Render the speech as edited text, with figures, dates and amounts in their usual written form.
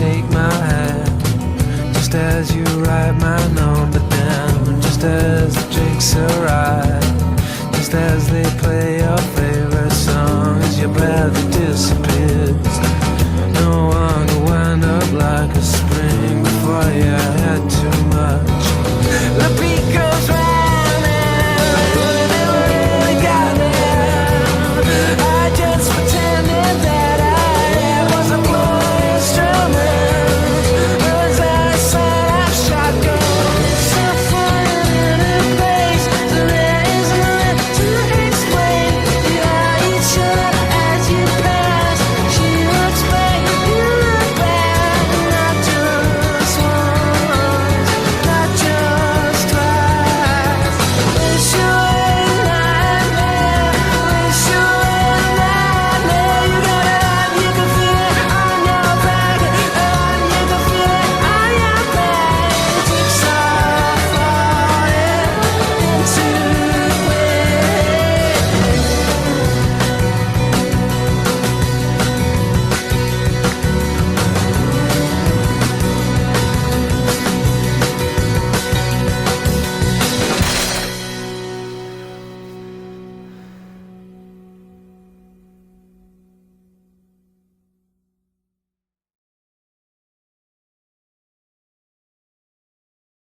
take my hand, just as you write my number down, just as the drinks arrive, just as they play your favorite song, as your breath disappears. No one will wind up like a spring before you.